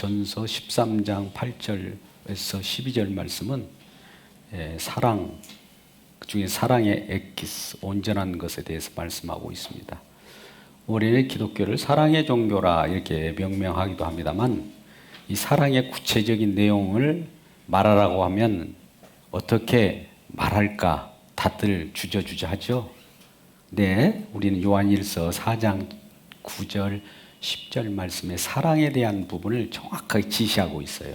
고린도전서 13장 8절에서 12절 말씀은 사랑, 그중에 사랑의 엑기스, 온전한 것에 대해서 말씀하고 있습니다. 우리는 기독교를 사랑의 종교라 이렇게 명명하기도 합니다만, 이 사랑의 구체적인 내용을 말하라고 하면 어떻게 말할까 다들 주저주저하죠. 네, 우리는 요한일서 4장 9절 10절 말씀에 사랑에 대한 부분을 정확하게 지시하고 있어요.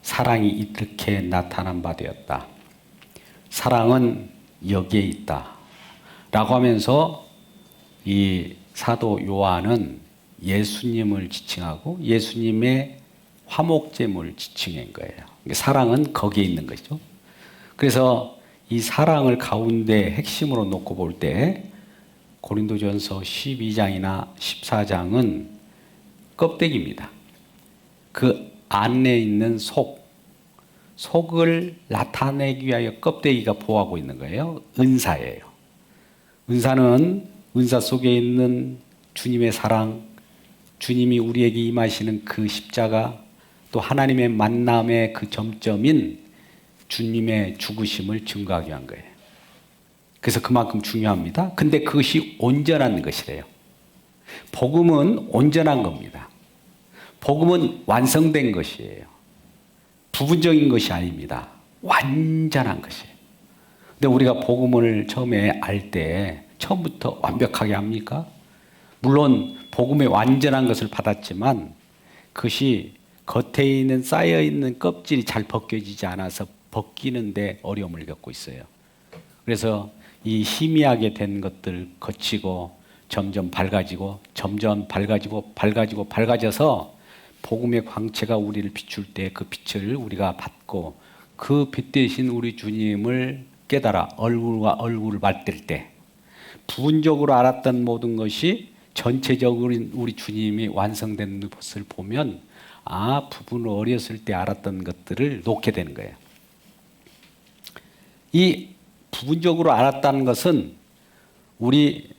사랑이 이렇게 나타난 바 되었다. 사랑은 여기에 있다. 라고 하면서 이 사도 요한은 예수님을 지칭하고 예수님의 화목제물을 지칭한 거예요. 사랑은 거기에 있는 거죠. 그래서 이 사랑을 가운데 핵심으로 놓고 볼 때 고린도전서 12장이나 14장은 껍데기입니다. 그 안에 있는 속을 나타내기 위하여 껍데기가 보호하고 있는 거예요. 은사예요. 은사는 은사 속에 있는 주님의 사랑, 주님이 우리에게 임하시는 그 십자가, 또 하나님의 만남의 그 점점인 주님의 죽으심을 증거하기 위한 거예요. 그래서 그만큼 중요합니다. 근데 그것이 온전한 것이래요. 복음은 온전한 겁니다. 복음은 완성된 것이에요. 부분적인 것이 아닙니다. 완전한 것이에요. 근데 우리가 복음을 처음에 알 때 처음부터 완벽하게 합니까? 물론 복음의 완전한 것을 받았지만 그것이 겉에 있는 쌓여있는 껍질이 잘 벗겨지지 않아서 벗기는데 어려움을 겪고 있어요. 그래서 이 희미하게 된 것들 거치고 점점 밝아지고 밝아져서 복음의 광채가 우리를 비출 때 그 빛을 우리가 받고 그 빛 대신 우리 주님을 깨달아 얼굴과 얼굴을 맞댈 때 부분적으로 알았던 모든 것이 전체적으로 우리 주님이 완성된 것을 보면 부분을 어렸을 때 알았던 것들을 놓게 되는 거예요. 이 부분적으로 알았다는 것은 우리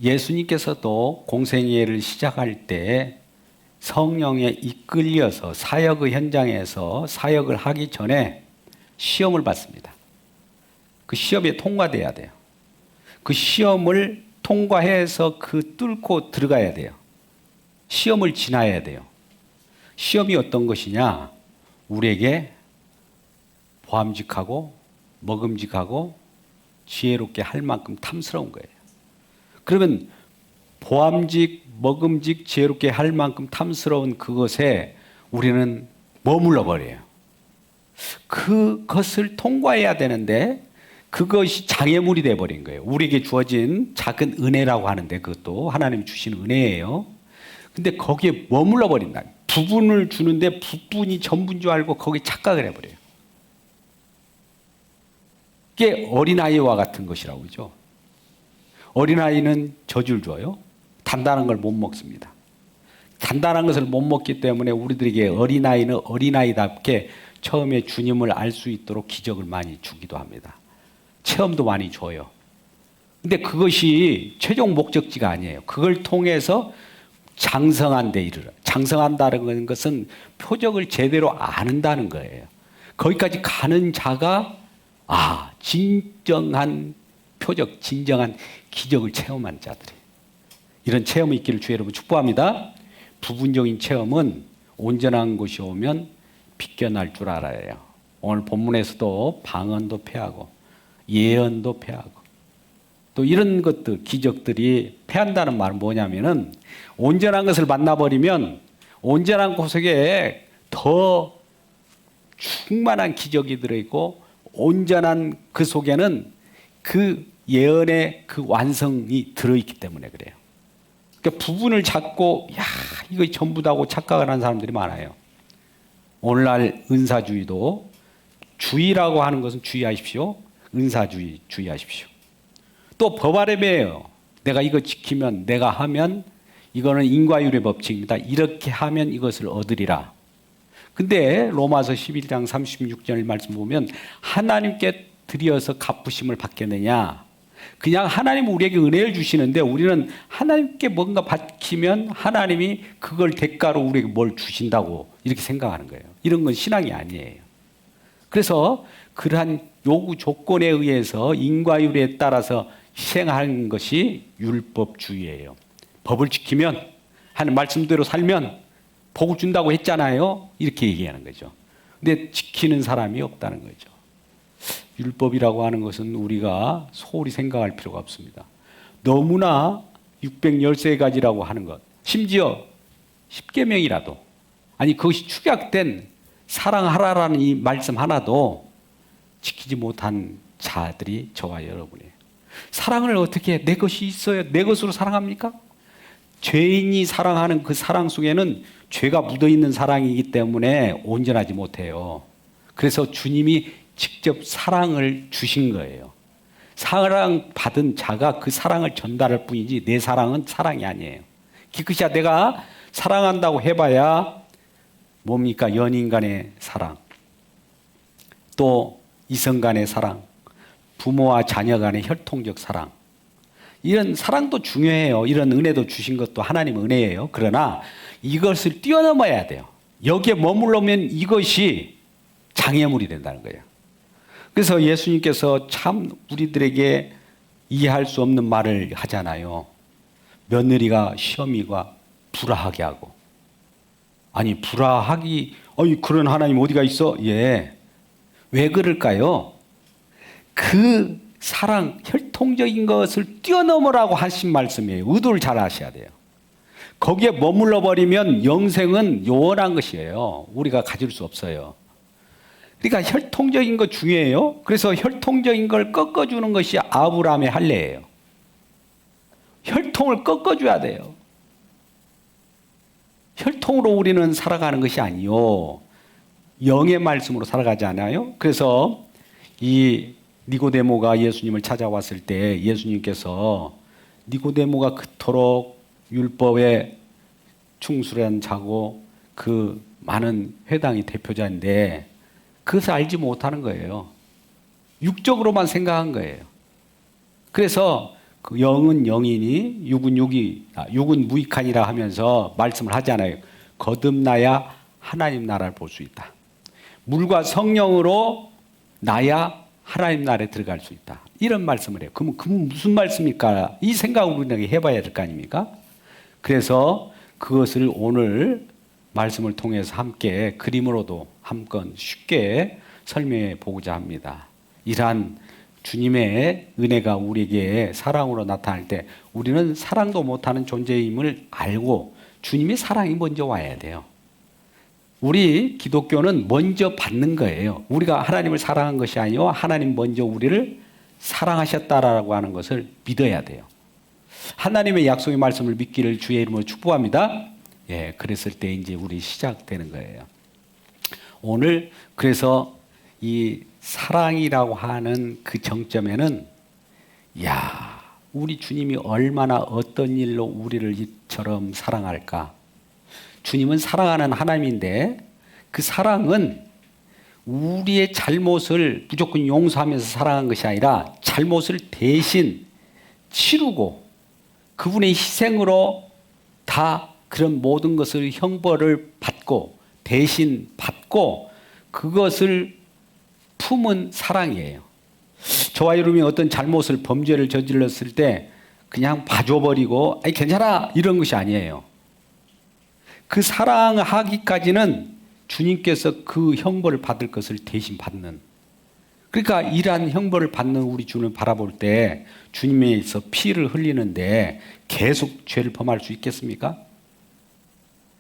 예수님께서도 공생애를 시작할 때 성령에 이끌려서 사역의 현장에서 사역을 하기 전에 시험을 받습니다. 그 시험에 통과돼야 돼요. 그 시험을 통과해서 뚫고 들어가야 돼요. 시험을 지나야 돼요. 시험이 어떤 것이냐? 우리에게 보암직하고 먹음직하고 지혜롭게 할 만큼 탐스러운 거예요. 그러면 보암직, 먹음직, 지혜롭게 할 만큼 탐스러운 그것에 우리는 머물러 버려요. 그것을 통과해야 되는데 그것이 장애물이 되어버린 거예요. 우리에게 주어진 작은 은혜라고 하는데 그것도 하나님이 주신 은혜예요. 근데 거기에 머물러 버린다. 부분을 주는데 부분이 전부인 줄 알고 거기에 착각을 해버려요. 이게 어린아이와 같은 것이라고 그러죠. 어린아이는 젖을 줘요. 단단한 걸 못 먹습니다. 단단한 것을 못 먹기 때문에 우리들에게 어린아이는 어린아이답게 처음에 주님을 알 수 있도록 기적을 많이 주기도 합니다. 체험도 많이 줘요. 근데 그것이 최종 목적지가 아니에요. 그걸 통해서 장성한 데 이르러. 장성한다는 것은 표적을 제대로 아는다는 거예요. 거기까지 가는 자가 진정한 표적, 진정한 기적을 체험한 자들이. 이런 체험이 있기를 주 여러분 축복합니다. 부분적인 체험은 온전한 것이 오면 비껴날 줄 알아요. 오늘 본문에서도 방언도 패하고 예언도 패하고 또 이런 것들, 기적들이 패한다는 말은 뭐냐면은 온전한 것을 만나버리면 온전한 곳 속에 더 충만한 기적이 들어있고 온전한 그 속에는 그 예언의 그 완성이 들어있기 때문에 그래요. 그러니까 부분을 잡고 이거 전부다고 착각을 하는 사람들이 많아요. 오늘날 은사주의도 주의라고 하는 것은 주의하십시오. 은사주의 주의하십시오. 또 법아래배예요. 내가 이거 지키면 내가 하면 이거는 인과율의 법칙입니다. 이렇게 하면 이것을 얻으리라. 근데 로마서 11장 36절 말씀 보면 하나님께 드려서 갚으심을 받겠느냐? 그냥 하나님 우리에게 은혜를 주시는데 우리는 하나님께 뭔가 받기면 하나님이 그걸 대가로 우리에게 뭘 주신다고 이렇게 생각하는 거예요. 이런 건 신앙이 아니에요. 그래서 그러한 요구 조건에 의해서 인과율에 따라서 희생하는 것이 율법주의예요. 법을 지키면, 하는 말씀대로 살면 복을 준다고 했잖아요. 이렇게 얘기하는 거죠. 근데 지키는 사람이 없다는 거죠. 율법이라고 하는 것은 우리가 소홀히 생각할 필요가 없습니다. 너무나 613가지라고 하는 것, 심지어 10계명이라도, 아니 그것이 축약된 사랑하라라는 이 말씀 하나도 지키지 못한 자들이 저와 여러분이에요. 사랑을 어떻게 해? 내 것이 있어야 내 것으로 사랑합니까? 죄인이 사랑하는 그 사랑 속에는 죄가 묻어있는 사랑이기 때문에 온전하지 못해요. 그래서 주님이 직접 사랑을 주신 거예요. 사랑받은 자가 그 사랑을 전달할 뿐이지 내 사랑은 사랑이 아니에요. 기껏이야 내가 사랑한다고 해봐야 뭡니까? 연인 간의 사랑, 또 이성 간의 사랑, 부모와 자녀 간의 혈통적 사랑, 이런 사랑도 중요해요. 이런 은혜도 주신 것도 하나님 은혜예요. 그러나 이것을 뛰어넘어야 돼요. 여기에 머물러면 이것이 장애물이 된다는 거예요. 그래서 예수님께서 참 우리들에게 이해할 수 없는 말을 하잖아요. 며느리가 시어미가 불화하게 하고. 아니 불화하기, 그런 하나님 어디가 있어? 예. 왜 그럴까요? 그 사랑, 혈통적인 것을 뛰어넘으라고 하신 말씀이에요. 의도를 잘 아셔야 돼요. 거기에 머물러 버리면 영생은 요원한 것이에요. 우리가 가질 수 없어요. 그러니까 혈통적인 거 중요해요. 그래서 혈통적인 걸 꺾어주는 것이 아브라함의 할례예요. 혈통을 꺾어줘야 돼요. 혈통으로 우리는 살아가는 것이 아니요, 영의 말씀으로 살아가지 않아요? 그래서 이 니고데모가 예수님을 찾아왔을 때 예수님께서 니고데모가 그토록 율법에 충실한 자고 그 많은 회당의 대표자인데 그것을 알지 못하는 거예요. 육적으로만 생각한 거예요. 그래서 그 영은 영이니 육은 무익하니라 하면서 말씀을 하잖아요. 거듭나야 하나님 나라를 볼 수 있다. 물과 성령으로 나야 하나님 나라에 들어갈 수 있다. 이런 말씀을 해요. 그러면 무슨 말씀입니까? 이 생각을 우리가 해봐야 될 거 아닙니까? 그래서 그것을 오늘 말씀을 통해서 함께 그림으로도 한번 쉽게 설명해 보고자 합니다. 이러한 주님의 은혜가 우리에게 사랑으로 나타날 때 우리는 사랑도 못하는 존재임을 알고 주님의 사랑이 먼저 와야 돼요. 우리 기독교는 먼저 받는 거예요. 우리가 하나님을 사랑한 것이 아니요, 하나님 먼저 우리를 사랑하셨다라고 하는 것을 믿어야 돼요. 하나님의 약속의 말씀을 믿기를 주의 이름으로 축복합니다. 예, 그랬을 때 이제 우리 시작되는 거예요. 오늘 그래서 이 사랑이라고 하는 그 정점에는, 우리 주님이 얼마나 어떤 일로 우리를 이처럼 사랑할까? 주님은 사랑하는 하나님인데 그 사랑은 우리의 잘못을 무조건 용서하면서 사랑한 것이 아니라 잘못을 대신 치르고 그분의 희생으로 다 그런 모든 것을 형벌을 받고 대신 받고 그것을 품은 사랑이에요. 저와 여러분이 어떤 잘못을 범죄를 저질렀을 때 그냥 봐줘버리고 괜찮아 이런 것이 아니에요. 그 사랑하기까지는 주님께서 그 형벌을 받을 것을 대신 받는, 그러니까 이러한 형벌을 받는 우리 주님을 바라볼 때 주님에서 피를 흘리는데 계속 죄를 범할 수 있겠습니까?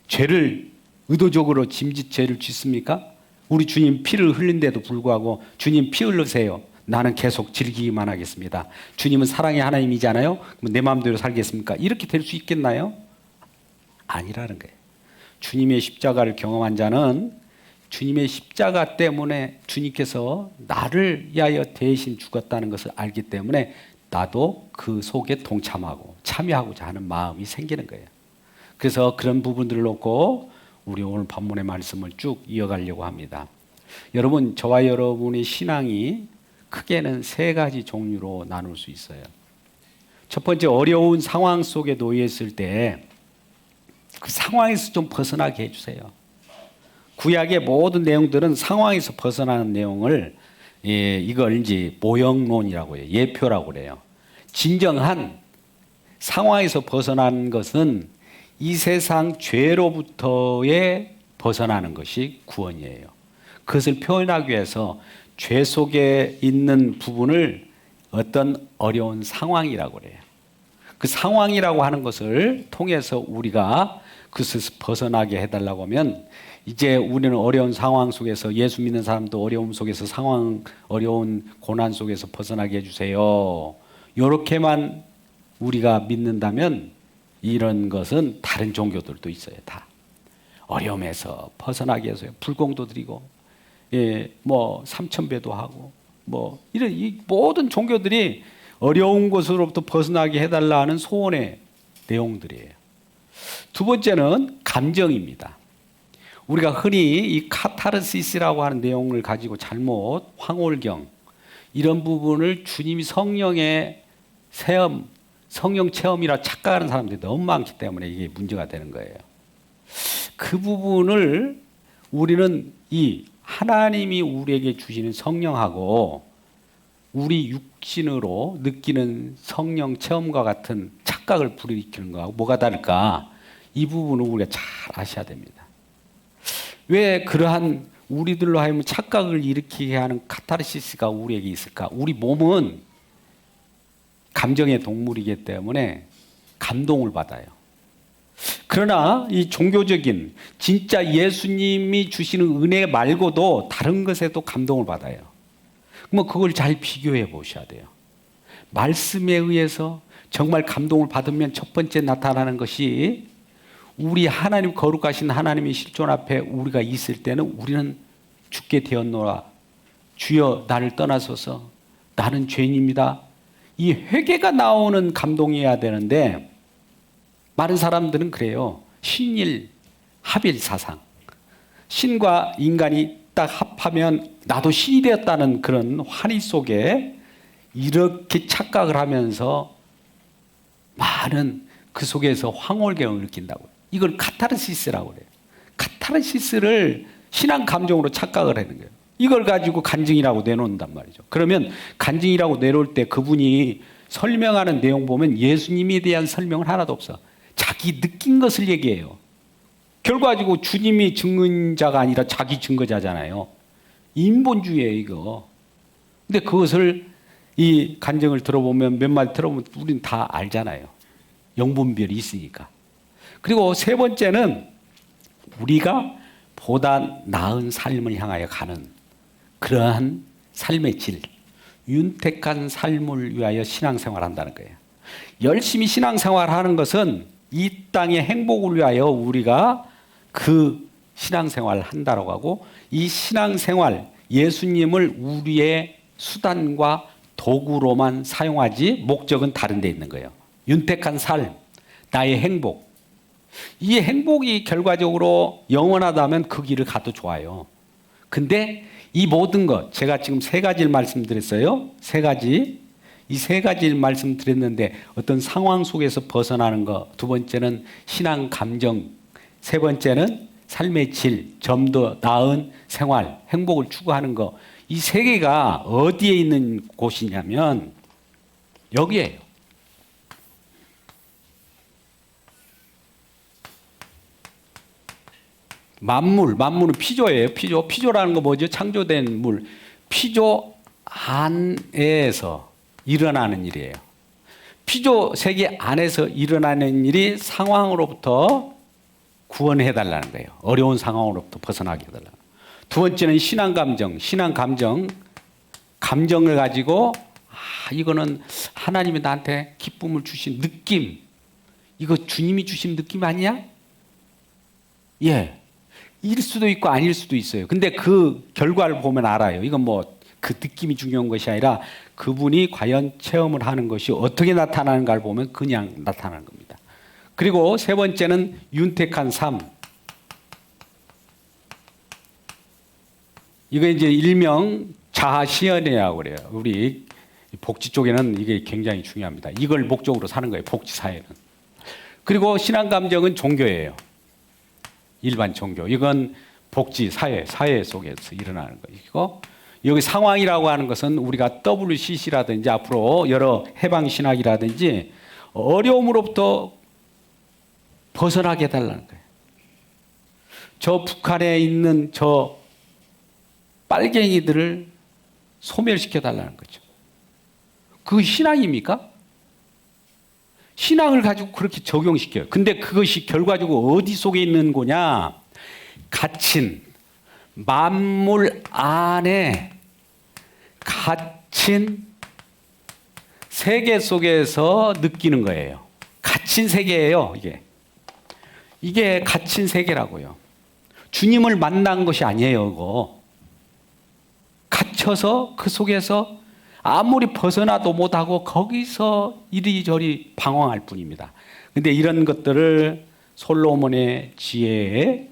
죄를 의도적으로 죄를 짓습니까? 우리 주님 피를 흘린데도 불구하고 주님 피 흘리세요. 나는 계속 즐기기만 하겠습니다. 주님은 사랑의 하나님이잖아요. 그럼 내 마음대로 살겠습니까? 이렇게 될 수 있겠나요? 아니라는 거예요. 주님의 십자가를 경험한 자는 주님의 십자가 때문에 주님께서 나를 위하여 대신 죽었다는 것을 알기 때문에 나도 그 속에 동참하고 참여하고자 하는 마음이 생기는 거예요. 그래서 그런 부분들을 놓고 우리 오늘 본문의 말씀을 쭉 이어가려고 합니다. 여러분, 저와 여러분의 신앙이 크게는 세 가지 종류로 나눌 수 있어요. 첫 번째, 어려운 상황 속에 놓여 있을 때 그 상황에서 좀 벗어나게 해주세요. 구약의 모든 내용들은 상황에서 벗어나는 내용을 이걸 이제 모형론이라고 해요. 예표라고 그래요. 진정한 상황에서 벗어난 것은 이 세상 죄로부터의 벗어나는 것이 구원이에요. 그것을 표현하기 위해서 죄 속에 있는 부분을 어떤 어려운 상황이라고 그래요. 그 상황이라고 하는 것을 통해서 우리가 그것에서 벗어나게 해달라고 하면, 이제 우리는 어려운 상황 속에서, 예수 믿는 사람도 어려움 속에서 어려운 고난 속에서 벗어나게 해주세요, 이렇게만 우리가 믿는다면 이런 것은 다른 종교들도 있어요. 다 어려움에서 벗어나게 해서요, 불공도 드리고, 삼천배도 하고, 이런 이 모든 종교들이 어려운 것으로부터 벗어나게 해달라는 소원의 내용들이에요. 두 번째는 감정입니다. 우리가 흔히 이 카타르시스라고 하는 내용을 가지고 잘못 황홀경, 이런 부분을 주님이 성령의 체험, 성령 체험이라 착각하는 사람들이 너무 많기 때문에 이게 문제가 되는 거예요. 그 부분을 우리는 이 하나님이 우리에게 주시는 성령하고 우리 육신으로 느끼는 성령 체험과 같은 착각을 불러일으키는 거하고 뭐가 다를까? 이 부분을 우리가 잘 아셔야 됩니다. 왜 그러한 우리들로 하여금 착각을 일으키게 하는 카타르시스가 우리에게 있을까? 우리 몸은 감정의 동물이기 때문에 감동을 받아요. 그러나 이 종교적인 진짜 예수님이 주시는 은혜 말고도 다른 것에도 감동을 받아요. 그걸 잘 비교해 보셔야 돼요. 말씀에 의해서 정말 감동을 받으면 첫 번째 나타나는 것이, 우리 하나님, 거룩하신 하나님의 실존 앞에 우리가 있을 때는 우리는 죽게 되었노라, 주여 나를 떠나소서, 나는 죄인입니다, 이 회개가 나오는 감동이어야 되는데, 많은 사람들은 그래요. 신일 합일 사상, 신과 인간이 딱 합하면 나도 신이 되었다는 그런 환희 속에 이렇게 착각을 하면서 많은 그 속에서 황홀경을 느낀다고요. 이걸 카타르시스라고 그래요. 카타르시스를 신앙 감정으로 착각을 하는 거예요. 이걸 가지고 간증이라고 내놓는단 말이죠. 그러면 간증이라고 내놓을 때 그분이 설명하는 내용 보면 예수님에 대한 설명은 하나도 없어. 자기 느낀 것을 얘기해요. 결과적으로 주님이 증언자가 아니라 자기 증거자잖아요. 인본주의예요, 이거. 근데 그것을, 이 간증을 들어보면, 몇 마디 들어보면 우리는 다 알잖아요. 영분별이 있으니까. 그리고 세 번째는 우리가 보다 나은 삶을 향하여 가는 그러한 삶의 질, 윤택한 삶을 위하여 신앙생활을 한다는 거예요. 열심히 신앙생활하는 것은 이 땅의 행복을 위하여 우리가 그 신앙생활을 한다고 하고, 이 신앙생활, 예수님을 우리의 수단과 도구로만 사용하지 목적은 다른 데 있는 거예요. 윤택한 삶, 나의 행복. 이 행복이 결과적으로 영원하다면 그 길을 가도 좋아요. 근데 이 모든 것, 제가 지금 세 가지를 말씀드렸어요. 세 가지. 이 세 가지를 말씀드렸는데 어떤 상황 속에서 벗어나는 것, 두 번째는 신앙 감정, 세 번째는 삶의 질, 좀 더 나은 생활, 행복을 추구하는 것. 이 세 개가 어디에 있는 곳이냐면 여기에요. 만물은 피조예요. 피조라는 거 뭐죠? 창조된 물. 피조 안에서 일어나는 일이에요. 피조 세계 안에서 일어나는 일이 상황으로부터 구원해달라는 거예요. 어려운 상황으로부터 벗어나게 해달라는 거예요. 두 번째는 신앙 감정. 감정을 가지고, 이거는 하나님이 나한테 기쁨을 주신 느낌. 이거 주님이 주신 느낌 아니야? 예. 일 수도 있고 아닐 수도 있어요. 근데 그 결과를 보면 알아요. 이건 그 느낌이 중요한 것이 아니라 그분이 과연 체험을 하는 것이 어떻게 나타나는가를 보면 그냥 나타나는 겁니다. 그리고 세 번째는 윤택한 삶. 이거 이제 일명 자아실현이라고 그래요. 우리 복지 쪽에는 이게 굉장히 중요합니다. 이걸 목적으로 사는 거예요. 복지 사회는. 그리고 신앙 감정은 종교예요. 일반 종교. 이건 복지 사회 속에서 일어나는 것이고, 여기 상황이라고 하는 것은 우리가 WCC라든지 앞으로 여러 해방 신학이라든지 어려움으로부터 벗어나게 해달라는 거예요. 저 북한에 있는 저 빨갱이들을 소멸시켜 달라는 거죠. 그 신앙입니까? 신앙을 가지고 그렇게 적용시켜요. 근데 그것이 결과적으로 어디 속에 있는 거냐? 갇힌 만물 안에 갇힌 세계 속에서 느끼는 거예요. 갇힌 세계예요, 이게. 이게 갇힌 세계라고요. 주님을 만난 것이 아니에요, 이거. 갇혀서 그 속에서 아무리 벗어나도 못하고 거기서 이리저리 방황할 뿐입니다. 근데 이런 것들을 솔로몬의 지혜에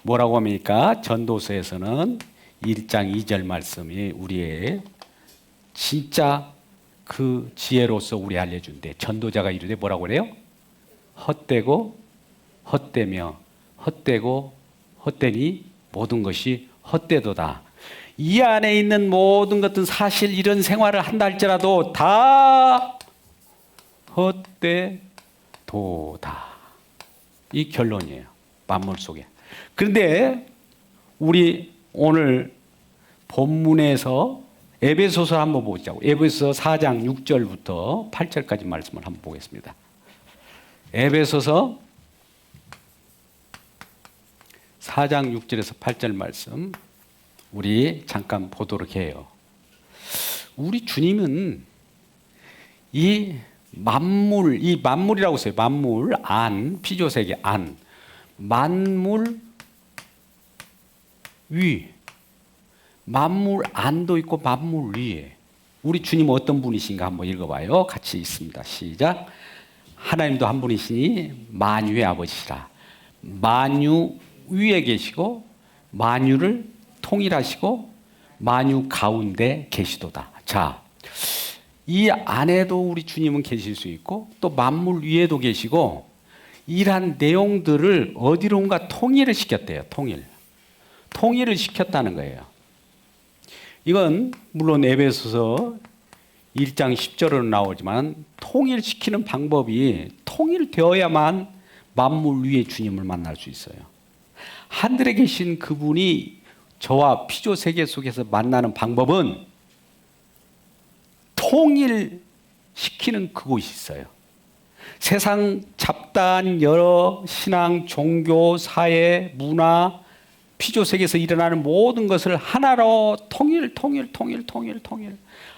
뭐라고 합니까? 전도서에서는 1장 2절 말씀이 우리의 진짜 그 지혜로서 우리 알려준대. 전도자가 이르되 뭐라고 그래요? 헛되고 헛되며 헛되고 헛되니 모든 것이 헛되도다. 이 안에 있는 모든 것은 사실 이런 생활을 한다 할지라도 다 헛되도다. 이 결론이에요. 만물 속에. 그런데 우리 오늘 본문에서 에베소서 한번 보자고. 에베소서 4장 6절부터 8절까지 말씀을 한번 보겠습니다. 에베소서 4장 6절에서 8절 말씀 우리 잠깐 보도록 해요. 우리 주님은 이 만물이라고 써요. 만물 안, 피조세계 안, 만물 위, 만물 안도 있고 만물 위에 우리 주님은 어떤 분이신가 한번 읽어봐요. 같이 있습니다. 시작. 하나님도 한 분이시니 만유의 아버지시라. 만유 위에 계시고 만유를 통일하시고 만유 가운데 계시도다. 자, 이 안에도 우리 주님은 계실 수 있고 또 만물 위에도 계시고 이러한 내용들을 어디론가 통일을 시켰대요. 통일을 시켰다는 거예요. 이건 물론 에베소서 1장 10절으로 나오지만 통일시키는 방법이 통일되어야만 만물 위에 주님을 만날 수 있어요. 하늘에 계신 그분이 저와 피조 세계 속에서 만나는 방법은 통일시키는 그곳이 있어요. 세상 잡다한 여러 신앙, 종교, 사회, 문화, 피조 세계에서 일어나는 모든 것을 하나로 통일.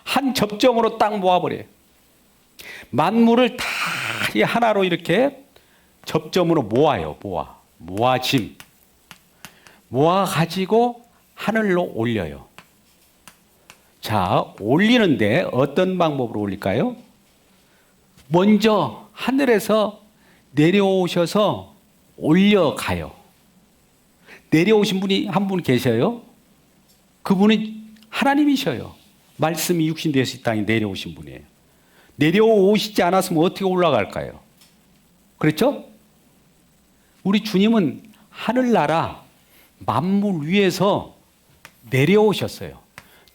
한 접점으로 딱 모아버려요. 만물을 다 하나로 이렇게 접점으로 모아요. 모아짐. 모아가지고 하늘로 올려요. 자, 올리는데 어떤 방법으로 올릴까요? 먼저 하늘에서 내려오셔서 올려가요. 내려오신 분이 한 분 계셔요. 그분은 하나님이셔요. 말씀이 육신되어서 이 땅에 내려오신 분이에요. 내려오시지 않았으면 어떻게 올라갈까요? 그렇죠? 우리 주님은 하늘나라 만물 위에서 내려오셨어요.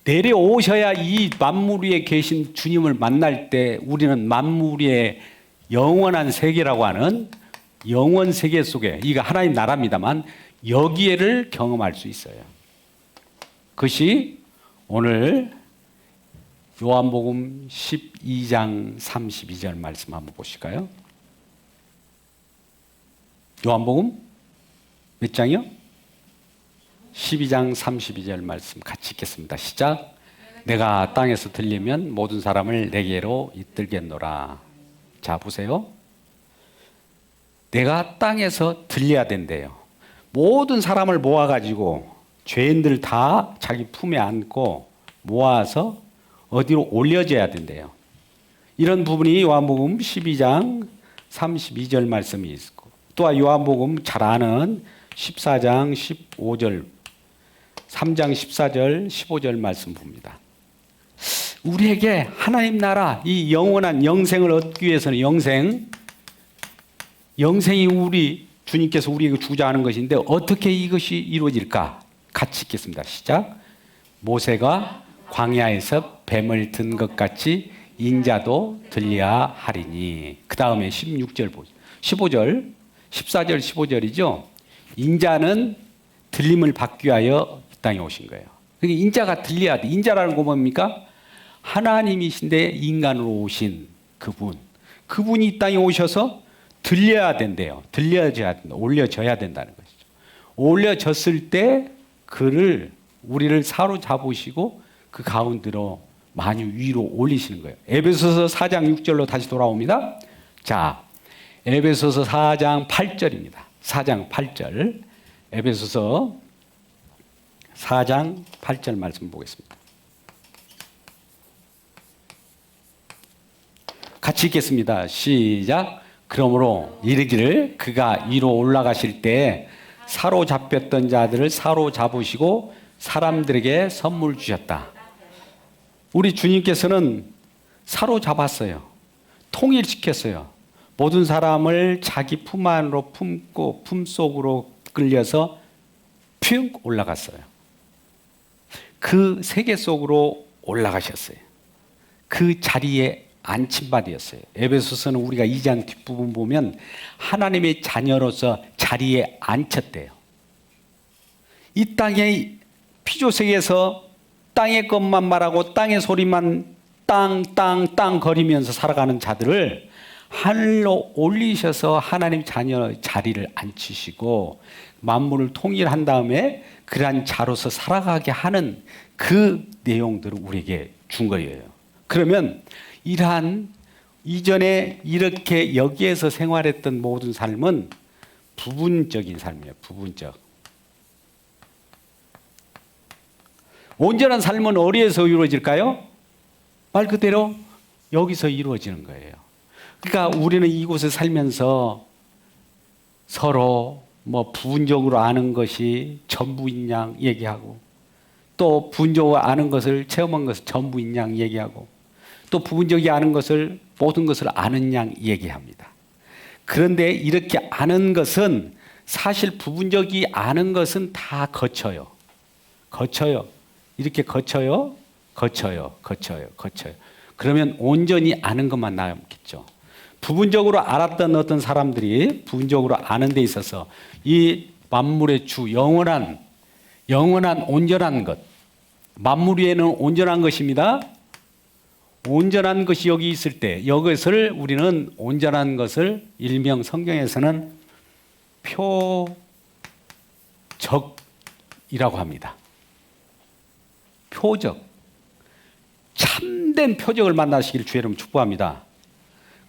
내려오셔야 이 만물 위에 계신 주님을 만날 때 우리는 만물 위에 영원한 세계라고 하는 영원 세계 속에, 이거 하나님 나라입니다만 여기에를 경험할 수 있어요. 그것이 오늘 요한복음 12장 32절 말씀 한번 보실까요? 요한복음 몇 장이요? 12장 32절 말씀 같이 읽겠습니다. 시작. 내가 땅에서 들리면 모든 사람을 내게로 이끌겠노라. 자, 보세요. 내가 땅에서 들려야 된대요. 모든 사람을 모아가지고 죄인들 다 자기 품에 안고 모아서 어디로 올려져야 된대요. 이런 부분이 요한복음 12장 32절 말씀이 있고, 또 요한복음 잘 아는 14장 15절 3장 14절 15절 말씀 봅니다. 우리에게 하나님 나라 이 영원한 영생을 얻기 위해서는 영생이 우리 주님께서 우리에게 주자 하는 것인데 어떻게 이것이 이루어질까? 같이 읽겠습니다. 시작. 모세가 광야에서 뱀을 든 것 같이 인자도 들려야 하리니. 그 다음에 16절 보죠. 15절, 14절, 15절이죠. 인자는 들림을 받기 위하여 이 땅에 오신 거예요. 그러니까 인자가 들려야 돼. 인자라는 거 뭡니까? 하나님이신데 인간으로 오신 그분. 그분이 이 땅에 오셔서 들려야 된대요. 들려져야 된다. 올려져야 된다는 것이죠. 올려졌을 때 우리를 사로잡으시고 그 가운데로 많이 위로 올리시는 거예요. 에베소서 4장 6절로 다시 돌아옵니다. 자, 에베소서 4장 8절입니다. 4장 8절. 에베소서 4장 8절 말씀 보겠습니다. 같이 읽겠습니다. 시작. 그러므로 이르기를 그가 위로 올라가실 때 사로잡혔던 자들을 사로잡으시고 사람들에게 선물 주셨다. 우리 주님께서는 사로잡았어요. 통일시켰어요. 모든 사람을 자기 품 안으로 품고 품속으로 끌려서 퓨 올라갔어요. 그 세계 속으로 올라가셨어요. 그 자리에 앉힌바 되었어요. 에베소서는 우리가 2장 뒷부분 보면 하나님의 자녀로서 자리에 앉혔대요. 이 땅의 피조세계에서 땅의 것만 말하고 땅의 소리만 땅 거리면서 살아가는 자들을 하늘로 올리셔서 하나님 자녀 자리를 앉히시고 만물을 통일한 다음에 그러한 자로서 살아가게 하는 그 내용들을 우리에게 준 거예요. 그러면 이러한 이전에 이렇게 여기에서 생활했던 모든 삶은 부분적인 삶이에요. 부분적. 온전한 삶은 어디에서 이루어질까요? 말 그대로 여기서 이루어지는 거예요. 그러니까 우리는 이곳에 살면서 서로 부분적으로 아는 것이 전부인 양 얘기하고 또 부분적으로 아는 것을 체험한 것을 전부인 양 얘기하고 또 부분적이 아는 것을 모든 것을 아는 양 얘기합니다. 그런데 이렇게 아는 것은 사실 부분적이 아는 것은 다 거쳐요. 이렇게 거쳐요. 그러면 온전히 아는 것만 남겠죠. 부분적으로 알았던 어떤 사람들이 부분적으로 아는 데 있어서 이 만물의 주 영원한 온전한 것, 만물 위에는 온전한 것입니다. 온전한 것이 여기 있을 때 이것을 우리는 온전한 것을 일명 성경에서는 표적이라고 합니다. 표적. 참된 표적을 만나시기를 주의 이름으로 축복합니다.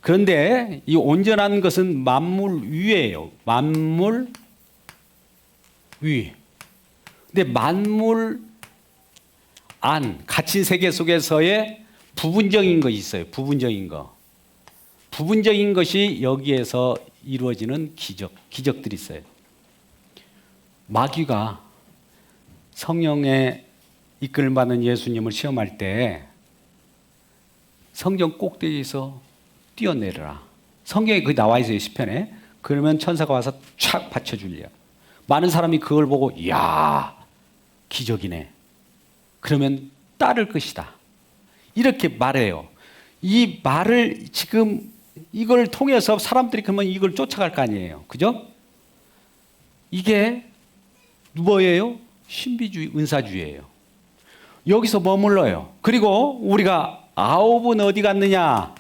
그런데 이 온전한 것은 만물 위에요. 만물 위. 근데 만물 안, 갇힌 세계 속에서의 부분적인 것이 있어요. 부분적인 거. 부분적인 것이 여기에서 이루어지는 기적들이 있어요. 마귀가 성령의 이끌림 받는 예수님을 시험할 때 성경 꼭대기에서 뛰어내려라. 성경에 그게 나와 있어요. 시편에. 그러면 천사가 와서 촥 받쳐줄래요. 많은 사람이 그걸 보고 이야 기적이네. 그러면 따를 것이다. 이렇게 말해요. 이 말을 지금 이걸 통해서 사람들이 그러면 이걸 쫓아갈 거 아니에요. 그죠? 이게 뭐예요? 신비주의, 은사주의예요. 여기서 머물러요. 그리고 우리가 아홉은 어디 갔느냐?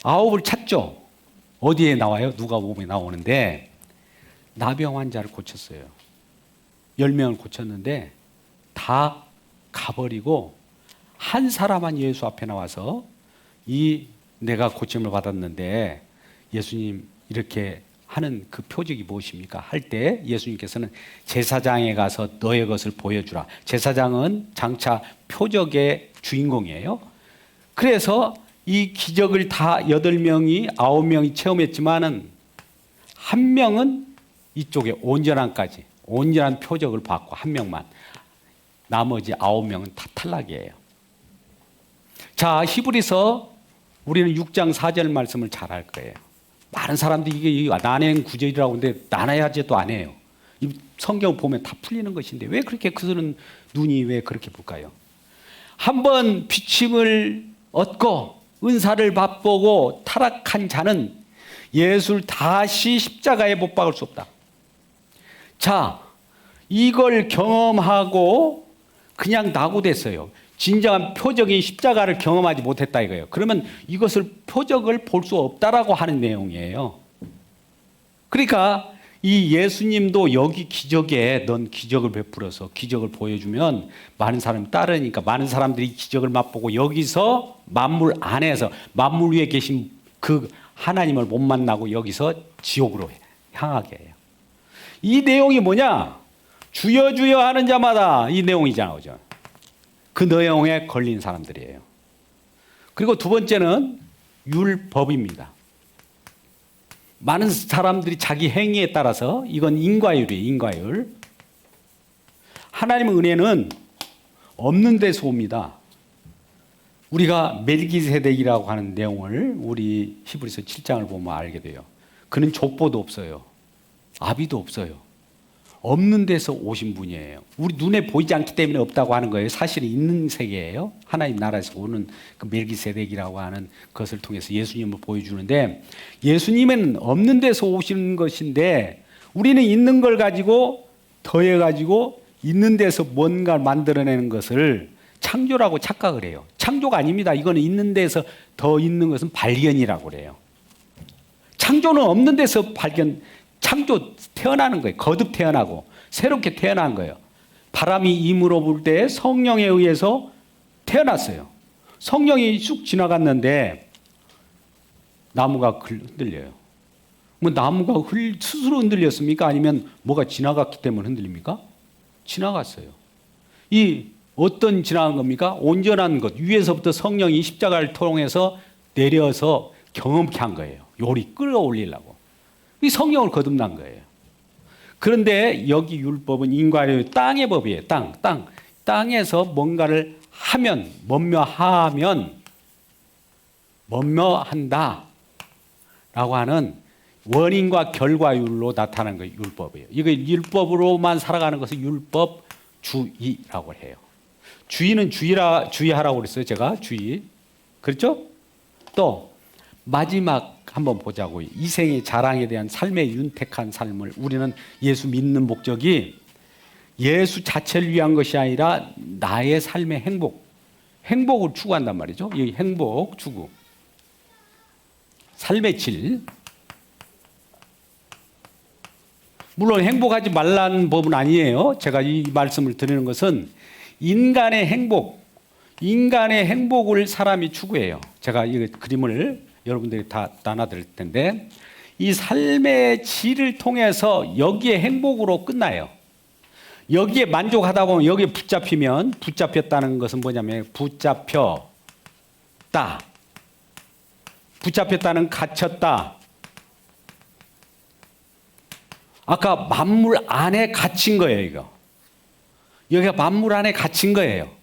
아홉을 찾죠. 어디에 나와요? 누가복음에 나오는데 나병 환자를 고쳤어요. 10명을 고쳤는데 다 가버리고 한 사람만 예수 앞에 나와서 내가 고침을 받았는데 예수님 이렇게 하는 그 표적이 무엇입니까? 할 때 예수님께서는 제사장에 가서 너의 것을 보여주라. 제사장은 장차 표적의 주인공이에요. 그래서 이 기적을 다 8명이 9명이 체험했지만은 한 명은 이쪽에 온전함까지 온전한 표적을 받고 한 명만, 나머지 9명은 다 탈락이에요. 자, 히브리서 우리는 6장 4절 말씀을 잘 알 거예요. 많은 사람들이 이게 난행 구절이라고 하는데 나눠야지도 안 해요. 이 성경을 보면 다 풀리는 것인데 왜 그렇게 그들은 눈이 왜 그렇게 볼까요? 한번 비침을 얻고 은사를 맛보고 타락한 자는 예수를 다시 십자가에 못 박을 수 없다. 자, 이걸 경험하고 그냥 낙오됐어요. 진정한 표적인 십자가를 경험하지 못했다 이거예요. 그러면 이것을 표적을 볼 수 없다라고 하는 내용이에요. 그러니까 이 예수님도 여기 기적에 넌 기적을 베풀어서 기적을 보여주면 많은 사람이 따르니까 많은 사람들이 기적을 맛보고 여기서 만물 안에서 만물 위에 계신 그 하나님을 못 만나고 여기서 지옥으로 향하게 해요. 이 내용이 뭐냐? 주여 주여 하는 자마다 이 내용이잖아요. 그 내용에 걸린 사람들이에요. 그리고 두 번째는 율법입니다. 많은 사람들이 자기 행위에 따라서 이건 인과율이에요. 인과율. 하나님의 은혜는 없는 데서 옵니다. 우리가 멜기세덱이라고 하는 내용을 우리 히브리서 7장을 보면 알게 돼요. 그는 족보도 없어요. 아비도 없어요. 없는 데서 오신 분이에요. 우리 눈에 보이지 않기 때문에 없다고 하는 거예요. 사실은 있는 세계예요. 하나님 나라에서 오는 그 멜기세덱이라고 하는 것을 통해서 예수님을 보여주는데 예수님은 없는 데서 오시는 것인데 우리는 있는 걸 가지고 더해가지고 있는 데서 뭔가 만들어내는 것을 창조라고 착각을 해요. 창조가 아닙니다. 이거는 있는 데서 더 있는 것은 발견이라고 그래요. 창조는 없는 데서 발견, 창조 태어나는 거예요. 거듭 태어나고 새롭게 태어난 거예요. 바람이 임으로 불 때 성령에 의해서 태어났어요. 성령이 쑥 지나갔는데 나무가 흔들려요. 뭐 나무가 스스로 흔들렸습니까? 아니면 뭐가 지나갔기 때문에 흔들립니까? 지나갔어요. 이 어떤 지나간 겁니까? 온전한 것. 위에서부터 성령이 십자가를 통해서 내려서 경험케 한 거예요. 요리 끌어올리려고. 이 성령을 거듭난 거예요. 그런데 여기 율법은 인과의 땅의 법이에요. 땅에서 뭔가를 하면, 뭔며한다 라고 하는 원인과 결과율로 나타나는 게 율법이에요. 이거 율법으로만 살아가는 것을 율법주의라고 해요. 주의는 주의하라고 그랬어요. 제가 주의. 그렇죠? 또 마지막 한번 보자고. 이생의 자랑에 대한 삶의 윤택한 삶을 우리는 예수 믿는 목적이 예수 자체를 위한 것이 아니라 나의 삶의 행복을 추구한단 말이죠. 이 행복 추구. 삶의 질. 물론 행복하지 말라는 법은 아니에요. 제가 이 말씀을 드리는 것은 인간의 행복을 사람이 추구해요. 제가 이 그림을 여러분들이 다 나눠드릴 텐데 이 삶의 질을 통해서 여기에 행복으로 끝나요. 여기에 만족하다 보면 여기에 붙잡혔다는 것은 뭐냐면 붙잡혔다는 갇혔다. 아까 만물 안에 갇힌 거예요. 이거 여기가 만물 안에 갇힌 거예요.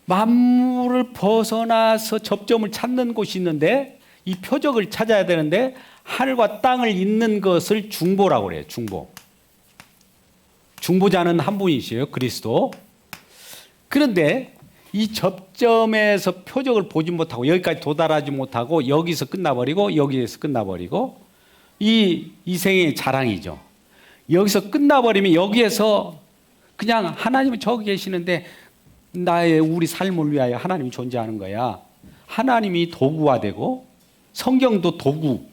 만물을 벗어나서 접점을 찾는 곳이 있는데 이 표적을 찾아야 되는데 하늘과 땅을 잇는 것을 중보라고 그래요. 중보자는 한 분이시에요. 그리스도. 그런데 이 접점에서 표적을 보지 못하고 여기까지 도달하지 못하고 여기서 끝나버리고 여기에서 끝나버리고 이 생의 자랑이죠. 여기서 끝나버리면 여기에서 그냥 하나님은 저기 계시는데 우리 삶을 위하여 하나님이 존재하는 거야. 하나님이 도구화되고 성경도 도구,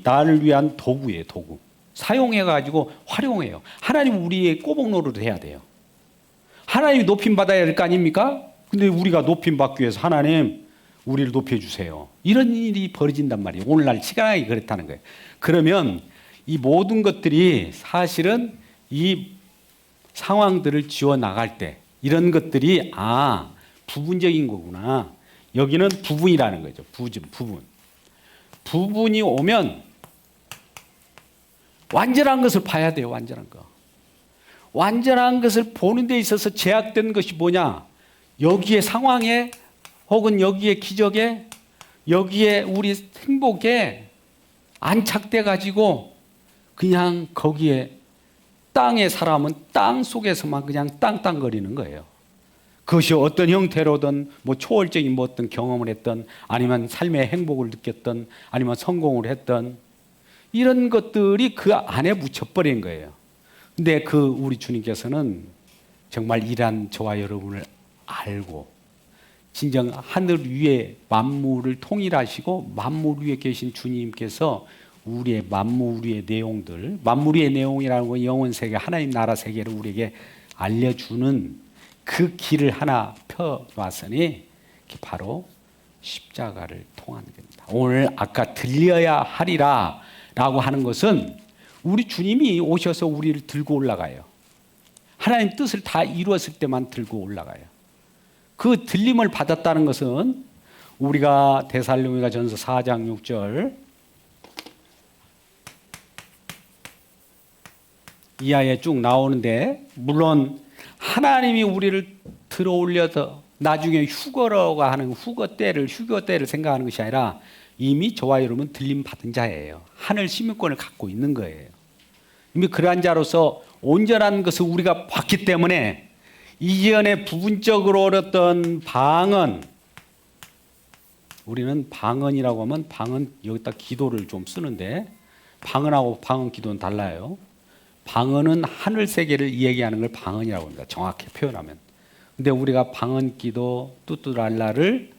나를 위한 도구예요. 도구. 사용해가지고 활용해요. 하나님 우리의 꼬북노릇을 해야 돼요. 하나님이 높임 받아야 될 거 아닙니까? 근데 우리가 높임 받기 위해서 하나님 우리를 높여주세요. 이런 일이 벌어진단 말이에요. 오늘날 시간이 그렇다는 거예요. 그러면 이 모든 것들이 사실은 이 상황들을 지어나갈 때 이런 것들이 부분적인 거구나. 여기는 부분이라는 거죠. 부분. 부분이 오면 완전한 것을 봐야 돼요. 완전한 거. 완전한 것을 보는 데 있어서 제약된 것이 뭐냐? 여기에 상황에 혹은 여기에 기적에 여기에 우리 행복에 안착돼 가지고 그냥 거기에 땅의 사람은 땅 속에서만 그냥 땅땅거리는 거예요. 그것이 어떤 형태로든 뭐 초월적인 뭐 어떤 경험을 했던 아니면 삶의 행복을 느꼈던 아니면 성공을 했던 이런 것들이 그 안에 묻혀버린 거예요. 근데 그 우리 주님께서는 정말 이란 저와 여러분을 알고 진정 하늘 위에 만물을 통일하시고 만물 위에 계신 주님께서 우리의 만물 위의 내용들, 만물 위의 내용이라는 건 영원 세계, 하나님 나라 세계를 우리에게 알려주는 그 길을 하나 펴놨으니 바로 십자가를 통하는 겁니다. 오늘 아까 들려야 하리라 라고 하는 것은 우리 주님이 오셔서 우리를 들고 올라가요. 하나님 뜻을 다 이루었을 때만 들고 올라가요. 그 들림을 받았다는 것은 우리가 데살로니가 전서 4장 6절 이하에 쭉 나오는데, 물론 하나님이 우리를 들어 올려서 나중에 휴거라고 하는 휴거 때를 생각하는 것이 아니라 이미 저와 여러분 들림 받은 자예요. 하늘 시민권을 갖고 있는 거예요. 이미 그러한 자로서 온전한 것을 우리가 봤기 때문에 이전에 부분적으로 어렸던 방언, 우리는 방언이라고 하면 방언 여기다 기도를 좀 쓰는데 방언하고 방언 기도는 달라요. 방언은 하늘 세계를 얘기하는 걸 방언이라고 합니다. 정확히 표현하면. 근데 우리가 방언 기도 뚜뚜랄라를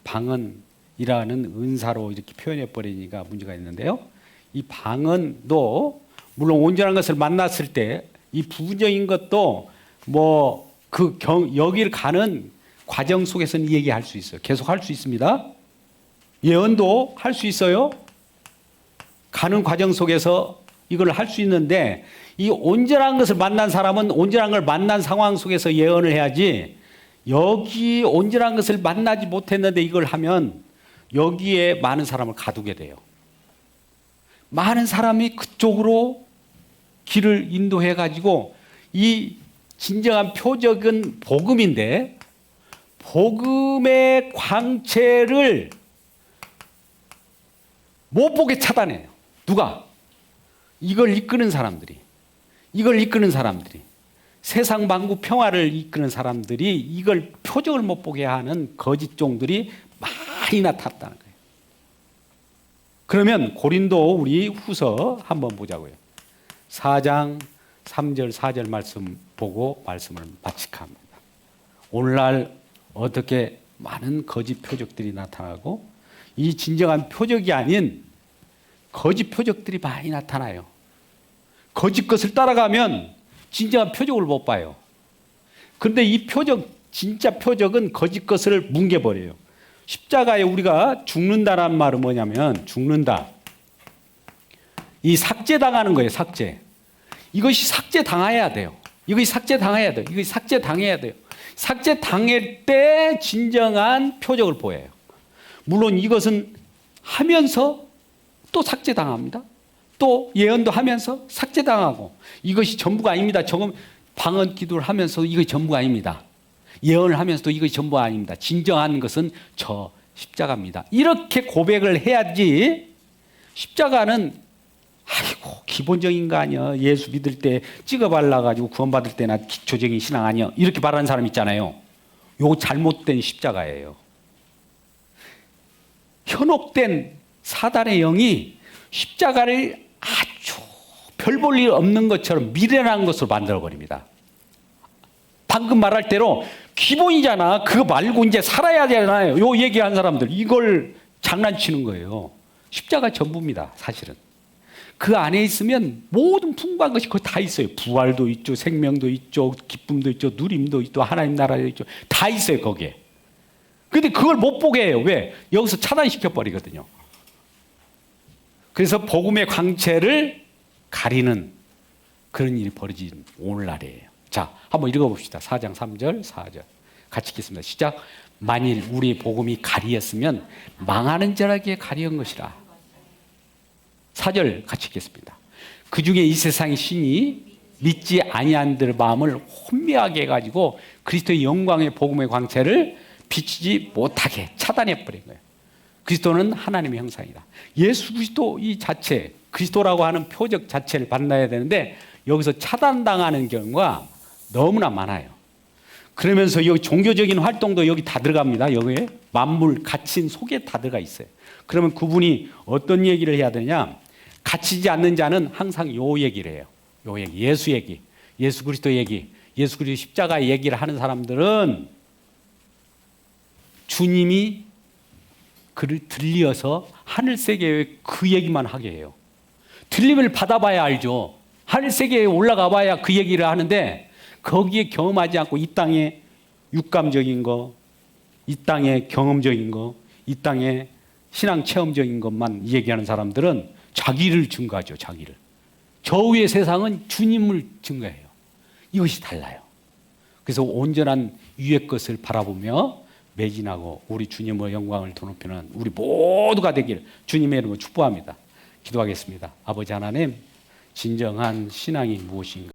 방언이라는 은사로 이렇게 표현해 버리니까 문제가 있는데요. 이 방언도 물론 온전한 것을 만났을 때 이 부분적인 것도 뭐 여기를 가는 과정 속에서는 얘기할 수 있어요. 계속 할 수 있습니다. 예언도 할 수 있어요. 가는 과정 속에서 이걸 할 수 있는데 이 온전한 것을 만난 사람은 온전한 걸 만난 상황 속에서 예언을 해야지, 여기 온전한 것을 만나지 못했는데 이걸 하면 여기에 많은 사람을 가두게 돼요. 많은 사람이 그쪽으로 길을 인도해 가지고 이 진정한 표적은 복음인데 복음의 광채를 못 보게 차단해요. 누가? 이걸 이끄는 사람들이. 세상 만국 평화를 이끄는 사람들이 이걸 표적을 못 보게 하는 거짓 종들이 많이 나타났다는 거예요. 그러면 고린도 우리 후서 한번 보자고요. 4장 3절 4절 말씀 보고 말씀을 마치합니다. 오늘날 어떻게 많은 거짓 표적들이 나타나고 이 진정한 표적이 아닌 거짓 표적들이 많이 나타나요. 거짓 것을 따라가면 진정한 표적을 못 봐요. 그런데 이 표적, 진짜 표적은 거짓 것을 뭉개버려요. 십자가에 우리가 죽는다란 말은 뭐냐면 죽는다. 이 삭제당하는 거예요. 삭제. 이것이 삭제당해야 돼요. 이것이 삭제당해야 돼요. 삭제당할 때 진정한 표적을 보여요. 물론 이것은 하면서 또 삭제당합니다. 또 예언도 하면서 삭제당하고, 이것이 전부가 아닙니다. 조금 방언 기도를 하면서 이것이 전부가 아닙니다. 예언을 하면서도 이것이 전부가 아닙니다. 진정한 것은 저 십자가입니다. 이렇게 고백을 해야지. 십자가는 아이고 기본적인 거 아니야, 예수 믿을 때 찍어 발라가지고 구원받을 때나 기초적인 신앙 아니야, 이렇게 말하는 사람 있잖아요. 요거 잘못된 십자가예요. 현혹된 사단의 영이 십자가를 아주 별 볼 일 없는 것처럼 미련한 것으로 만들어버립니다. 방금 말할 대로 기본이잖아, 그거 말고 이제 살아야 되잖아요. 요 얘기한 사람들 이걸 장난치는 거예요. 십자가 전부입니다. 사실은 그 안에 있으면 모든 풍부한 것이 거기 다 있어요. 부활도 있죠, 생명도 있죠, 기쁨도 있죠, 누림도 있죠, 하나님 나라도 있죠. 다 있어요 거기에. 근데 그걸 못 보게 해요. 왜? 여기서 차단시켜버리거든요. 그래서 복음의 광채를 가리는 그런 일이 벌어진 오늘날이에요. 자, 한번 읽어봅시다. 4장 3절 4절 같이 읽겠습니다. 시작. 만일 우리 복음이 가리었으면 망하는 자라기에 가리운 것이라. 4절 같이 읽겠습니다. 그 중에 이 세상의 신이 믿지 아니한들 마음을 혼미하게 해가지고 그리스도의 영광의 복음의 광채를 비치지 못하게 차단해 버린 거예요. 그리스도는 하나님의 형상이다. 예수 그리스도 이 자체, 그리스도라고 하는 표적 자체를 만나야 되는데 여기서 차단당하는 경우가 너무나 많아요. 그러면서 여기 종교적인 활동도 여기 다 들어갑니다. 여기에 만물 갇힌 속에 다 들어가 있어요. 그러면 그분이 어떤 얘기를 해야 되냐? 갇히지 않는 자는 항상 요 얘기를 해요. 요 얘기, 예수 얘기, 예수 그리스도 얘기, 예수 그리스도 십자가 얘기를 하는 사람들은 주님이 그를 들려서 하늘 세계에 그 얘기만 하게 해요. 들림을 받아봐야 알죠. 하늘 세계에 올라가 봐야 그 얘기를 하는데 거기에 경험하지 않고 이 땅의 육감적인 거, 이 땅의 경험적인 거, 이 땅의 신앙 체험적인 것만 얘기하는 사람들은 자기를 증거하죠. 자기를. 저 위의 세상은 주님을 증거해요. 이것이 달라요. 그래서 온전한 위의 것을 바라보며 매진하고 우리 주님의 영광을 드높이는 우리 모두가 되기를 주님의 이름으로 축복합니다. 기도하겠습니다. 아버지 하나님, 진정한 신앙이 무엇인가?